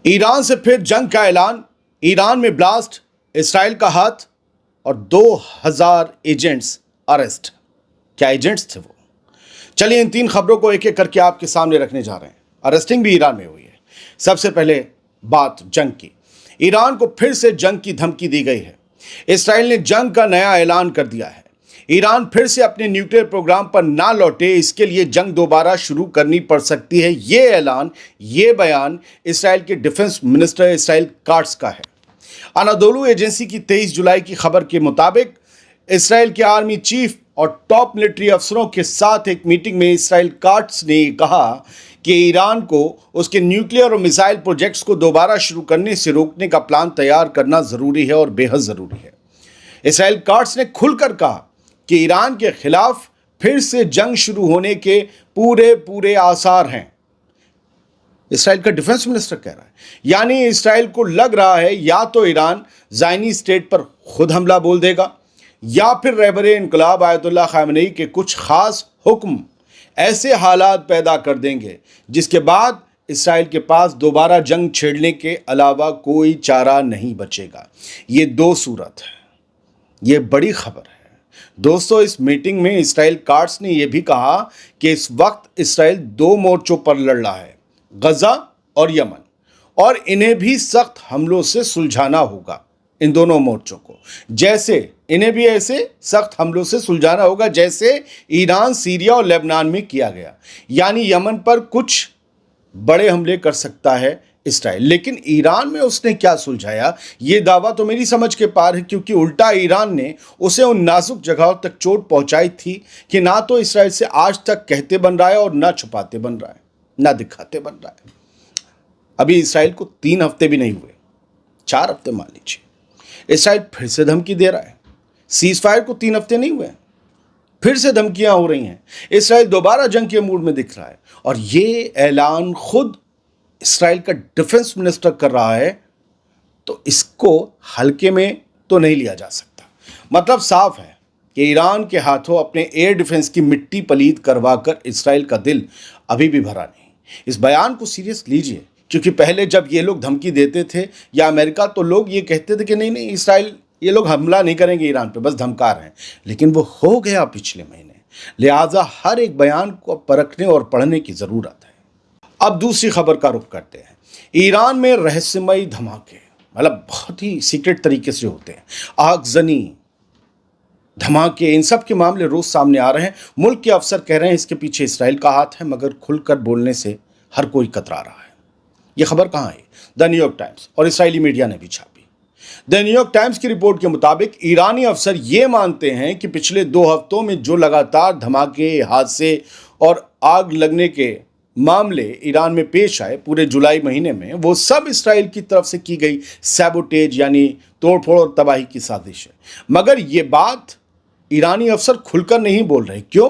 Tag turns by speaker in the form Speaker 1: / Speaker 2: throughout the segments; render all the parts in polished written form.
Speaker 1: Iran से फिर जंग का ऐलान, ईरान में ब्लास्ट, इसराइल का हाथ और 2000 एजेंट्स अरेस्ट। क्या एजेंट्स थे वो? चलिए इन तीन खबरों को एक एक करके आपके सामने रखने जा रहे हैं। अरेस्टिंग भी ईरान में हुई है। सबसे पहले बात जंग की। ईरान को फिर से जंग की धमकी दी गई है। इसराइल ने जंग का नया ऐलान कर दिया है। ईरान फिर से अपने न्यूक्लियर प्रोग्राम पर ना लौटे, इसके लिए जंग दोबारा शुरू करनी पड़ सकती है। ये ऐलान, ये बयान इसराइल के डिफेंस मिनिस्टर इसराइल काट्स का है। अनादोलू एजेंसी की 23 जुलाई की खबर के मुताबिक इसराइल के आर्मी चीफ और टॉप मिलिट्री अफसरों के साथ एक मीटिंग में इसराइल काट्स ने कहा कि ईरान को उसके न्यूक्लियर और मिसाइल प्रोजेक्ट्स को दोबारा शुरू करने से रोकने का प्लान तैयार करना जरूरी है और बेहद जरूरी है। इसराइल काट्स ने खुलकर कहा कि ईरान के खिलाफ फिर से जंग शुरू होने के पूरे आसार हैं। इसराइल का डिफेंस मिनिस्टर कह रहा है, यानी इसराइल को लग रहा है या तो ईरान ज़ायनी स्टेट पर खुद हमला बोल देगा या फिर रहबरे इनकलाब आयतुल्लाह खामेनी के कुछ खास हुक्म ऐसे हालात पैदा कर देंगे जिसके बाद इसराइल के पास दोबारा जंग छेड़ने के अलावा कोई चारा नहीं बचेगा। ये दो सूरत है। ये बड़ी खबर है दोस्तों। इस मीटिंग में इसराइल काट्स ने यह भी कहा कि इस वक्त इसराइल दो मोर्चों पर लड़ रहा है, गजा और यमन, और इन्हें भी सख्त हमलों से सुलझाना होगा। इन दोनों मोर्चों को इन्हें भी ऐसे सख्त हमलों से सुलझाना होगा जैसे ईरान, सीरिया और लेबनान में किया गया। यानी यमन पर कुछ बड़े हमले कर सकता है इसराइल, लेकिन ईरान में उसने क्या सुलझाया, ये दावा तो मेरी समझ के पार है, क्योंकि उल्टा ईरान ने उसे उन नाजुक जगहों तक चोट पहुंचाई थी कि ना तो इसराइल से आज तक कहते बन रहा है और ना छुपाते बन रहा है, ना दिखाते बन रहा है। अभी इसराइल को 3 हफ्ते भी नहीं हुए, 4 हफ्ते मान लीजिए, इसराइल फिर से धमकी दे रहा है। सीज फायर को 3 हफ्ते नहीं हुए, फिर से धमकियां हो रही हैं। इसराइल दोबारा जंग के मूड में दिख रहा है और ये ऐलान खुद इसराइल का डिफेंस मिनिस्टर कर रहा है, तो इसको हल्के में तो नहीं लिया जा सकता। मतलब साफ है कि ईरान के हाथों अपने एयर डिफेंस की मिट्टी पलीद करवाकर इसराइल का दिल अभी भी भरा नहीं। इस बयान को सीरियस लीजिए, क्योंकि पहले जब ये लोग धमकी देते थे या अमेरिका, तो लोग ये कहते थे कि नहीं इसराइल, ये लोग हमला नहीं करेंगे ईरान पे, बस धमका रहे हैं। लेकिन वो हो गया पिछले महीने। लिहाजा हर एक बयान को परखने और पढ़ने की ज़रूरत है। अब दूसरी खबर का रुख करते हैं। ईरान में रहस्यमयी धमाके, मतलब बहुत ही सीक्रेट तरीके से होते हैं, आगजनी, धमाके, इन सब के मामले रोज सामने आ रहे हैं। मुल्क के अफसर कह रहे हैं इसके पीछे इसराइल का हाथ है, मगर खुलकर बोलने से हर कोई कतरा रहा है। यह खबर कहाँ है? द न्यूयॉर्क टाइम्स और इसराइली मीडिया ने भी छापी। द न्यूयॉर्क टाइम्स की रिपोर्ट के मुताबिक ईरानी अफसर ये मानते हैं कि पिछले 2 हफ्तों में जो लगातार धमाके, हादसे और आग लगने के मामले ईरान में पेश आए पूरे जुलाई महीने में, वो सब इसराइल की तरफ से की गई सैबोटेज यानी तोड़फोड़ और तबाही की साजिश है। मगर ये बात ईरानी अफसर खुलकर नहीं बोल रहे। क्यों?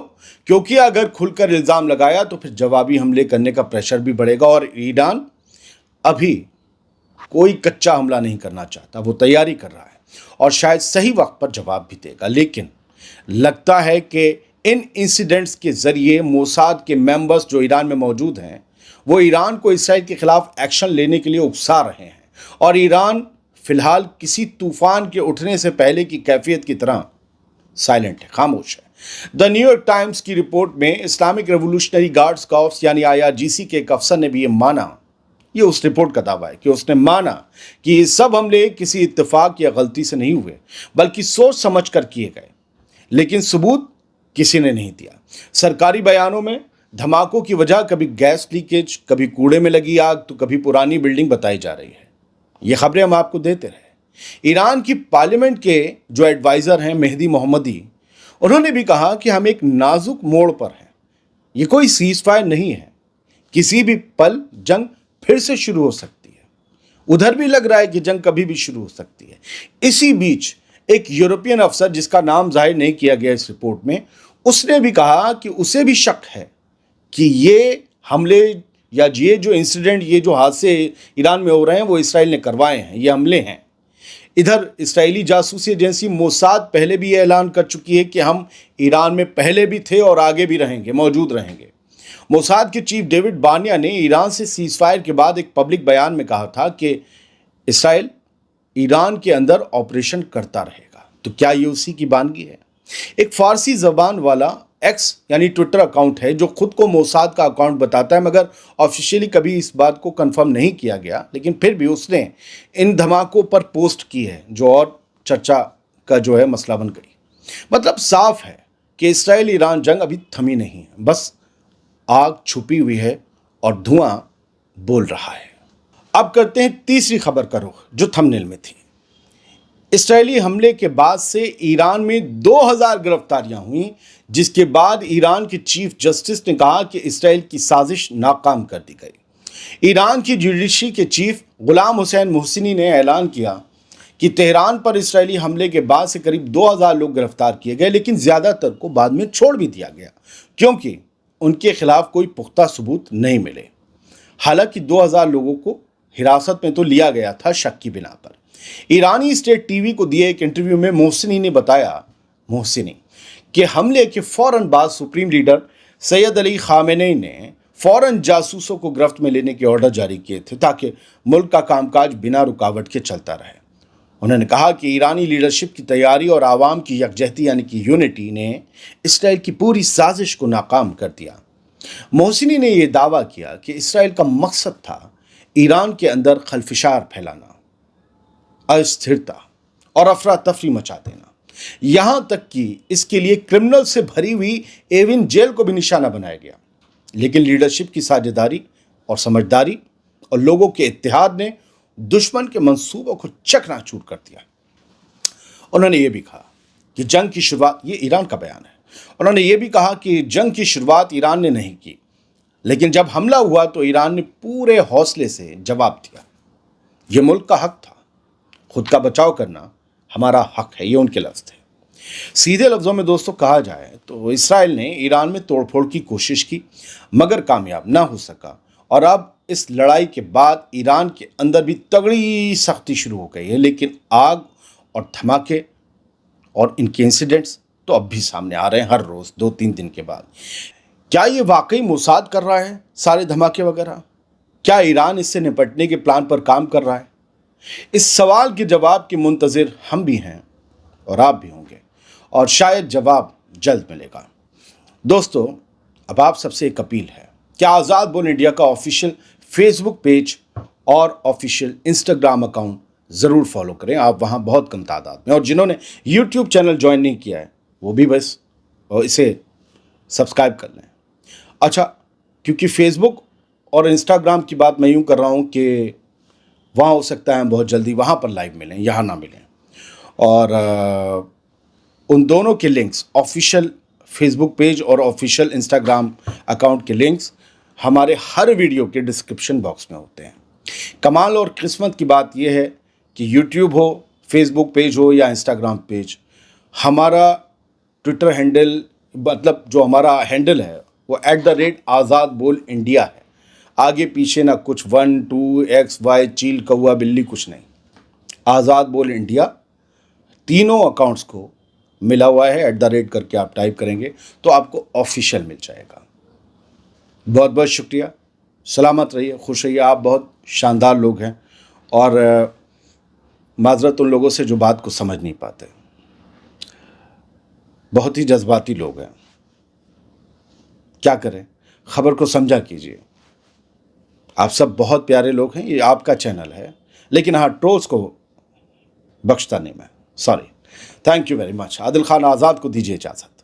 Speaker 1: क्योंकि अगर खुलकर इल्ज़ाम लगाया तो फिर जवाबी हमले करने का प्रेशर भी बढ़ेगा, और ईरान अभी कोई कच्चा हमला नहीं करना चाहता, वो तैयारी कर रहा है और शायद सही वक्त पर जवाब भी देगा। लेकिन लगता है कि इन इंसिडेंट्स के जरिए मोसाद के मेंबर्स जो ईरान में मौजूद हैं, वो ईरान को इसराइल के खिलाफ एक्शन लेने के लिए उकसा रहे हैं, और ईरान फिलहाल किसी तूफान के उठने से पहले की कैफियत की तरह साइलेंट है, खामोश है। द न्यूयॉर्क टाइम्स की रिपोर्ट में इस्लामिक रेवोल्यूशनरी गार्ड्स कॉर्प्स यानी IRGC के एक अफसर ने भी ये माना, ये उस रिपोर्ट का दावा है कि उसने माना कि ये सब हमले किसी इत्तेफाक या गलती से नहीं हुए, बल्कि सोच समझ कर किए गए, लेकिन सबूत किसी ने नहीं दिया। सरकारी बयानों में धमाकों की वजह कभी गैस लीकेज, कभी कूड़े में लगी आग, तो कभी पुरानी बिल्डिंग बताई जा रही है। ये खबरें हम आपको देते रहे। ईरान की पार्लियामेंट के जो एडवाइज़र हैं मेहदी मोहम्मदी, उन्होंने भी कहा कि हम एक नाजुक मोड़ पर हैं, ये कोई सीज फायर नहीं है, किसी भी पल जंग फिर से शुरू हो सकती है। उधर भी लग रहा है कि जंग कभी भी शुरू हो सकती है। इसी बीच एक यूरोपियन अफसर, जिसका नाम जाहिर नहीं किया गया इस रिपोर्ट में, उसने भी कहा कि उसे भी शक है कि ये हमले या ये जो इंसिडेंट, ये जो हादसे ईरान में हो रहे हैं, वो इसराइल ने करवाए हैं, ये हमले हैं। इधर इस्राएली जासूसी एजेंसी मोसाद पहले भी ये ऐलान कर चुकी है कि हम ईरान में पहले भी थे और आगे भी रहेंगे, मौजूद रहेंगे। मोसाद के चीफ डेविड बानिया ने ईरान से सीज फायर के बाद एक पब्लिक बयान में कहा था कि इसराइल ईरान के अंदर ऑपरेशन करता रहेगा। तो क्या ये उसी की बानगी है? एक फारसी जबान वाला एक्स यानी ट्विटर अकाउंट है जो खुद को मोसाद का अकाउंट बताता है, मगर ऑफिशियली कभी इस बात को कंफर्म नहीं किया गया, लेकिन फिर भी उसने इन धमाकों पर पोस्ट की है जो और चर्चा का जो है मसला बन गई। मतलब साफ है कि इसराइल ईरान जंग अभी थमी नहीं है, बस आग छुपी हुई है और धुआं बोल रहा है। अब करते हैं तीसरी खबर का रुख जो थंबनेल में थी। इसराइली हमले के बाद से ईरान में 2000 गिरफ्तारियां हुई, जिसके बाद ईरान के चीफ जस्टिस ने कहा कि इसराइल की साजिश नाकाम कर दी गई। ईरान की जुडिशरी के चीफ गुलाम हुसैन मोहसिनी ने ऐलान किया कि तेहरान पर इसराइली हमले के बाद से करीब 2000 लोग गिरफ्तार किए गए, लेकिन ज़्यादातर को बाद में छोड़ भी दिया गया क्योंकि उनके खिलाफ कोई पुख्ता सबूत नहीं मिले। हालांकि 2000 लोगों को हिरासत में तो लिया गया था शक की बिना पर। ईरानी स्टेट टीवी को दिए एक इंटरव्यू में मोहसिनी ने बताया कि हमले के फौरन बाद supreme leader Syed Ali Khamenei ने फौरन जासूसों को गिरफ्त में लेने के ऑर्डर जारी किए थे ताकि मुल्क का कामकाज बिना रुकावट के चलता रहे। उन्होंने कहा कि ईरानी लीडरशिप की तैयारी और आवाम की यकजहती यानी कि यूनिटी ने इसराइल की पूरी साजिश को नाकाम कर दिया। मोहसिनी ने यह दावा किया कि इसराइल का मकसद था ईरान के अंदर खलफिशार फैलाना, अस्थिरता और अफरा तफरी मचा देना, यहां तक कि इसके लिए क्रिमिनल से भरी हुई एविन जेल को भी निशाना बनाया गया। लेकिन लीडरशिप की साझेदारी और समझदारी और लोगों के इत्तेहाद ने दुश्मन के मंसूबों को चकनाचूर कर दिया। उन्होंने ये भी कहा कि जंग की शुरुआत, ये ईरान का बयान है, उन्होंने ये भी कहा कि जंग की शुरुआत ईरान ने नहीं की, लेकिन जब हमला हुआ तो ईरान ने पूरे हौसले से जवाब दिया। ये मुल्क का हक था, खुद का बचाव करना हमारा हक है, ये उनके लफ्ज़ थे। सीधे लफ्ज़ों में दोस्तों कहा जाए तो इसराइल ने ईरान में तोड़फोड़ की कोशिश की मगर कामयाब ना हो सका, और अब इस लड़ाई के बाद ईरान के अंदर भी तगड़ी सख्ती शुरू हो गई है। लेकिन आग और धमाके और इनके इंसिडेंट्स तो अब भी सामने आ रहे हैं हर रोज़ 2-3 दिन के बाद। क्या ये वाकई मोसाद कर रहा है सारे धमाके वगैरह? क्या ईरान इससे निपटने के प्लान पर काम कर रहा है? इस सवाल के जवाब के मुंतज़िर हम भी हैं और आप भी होंगे, और शायद जवाब जल्द मिलेगा। दोस्तों, अब आप सबसे एक अपील है, क्या आज़ाद बोल इंडिया का ऑफिशियल फेसबुक पेज और ऑफिशियल इंस्टाग्राम अकाउंट ज़रूर फॉलो करें। आप वहाँ बहुत कम तादाद में, और जिन्होंने यूट्यूब चैनल ज्वाइन नहीं किया है वो भी बस इसे सब्सक्राइब कर लें। अच्छा, क्योंकि फेसबुक और इंस्टाग्राम की बात मैं यूँ कर रहा हूँ कि वहाँ हो सकता है हम बहुत जल्दी वहाँ पर लाइव मिलें, यहाँ ना मिलें, और उन दोनों के लिंक्स, ऑफिशियल फेसबुक पेज और ऑफिशियल इंस्टाग्राम अकाउंट के लिंक्स हमारे हर वीडियो के डिस्क्रिप्शन बॉक्स में होते हैं। कमाल और किस्मत की बात यह है कि यूट्यूब हो, फेसबुक पेज हो या इंस्टाग्राम पेज, हमारा ट्विटर हैंडल, मतलब जो हमारा हैंडल है वो @आज़ाद बोल इंडिया है। आगे पीछे ना कुछ 1 2 X Y चील कौआ बिल्ली कुछ नहीं, आज़ाद बोल इंडिया, तीनों अकाउंट्स को मिला हुआ है। @ करके आप टाइप करेंगे तो आपको ऑफिशियल मिल जाएगा। बहुत बहुत शुक्रिया, सलामत रहिए, खुश रहिए। आप बहुत शानदार लोग हैं, और माजरत उन लोगों से जो बात को समझ नहीं पाते, बहुत ही जज्बाती लोग हैं। क्या करें, खबर को समझा कीजिए। आप सब बहुत प्यारे लोग हैं, ये आपका चैनल है, लेकिन हाँ, ट्रोल्स को बख्शता नहीं मैं, sorry. Thank you very much. Adil Khan Azad को दीजिए इजाज़त।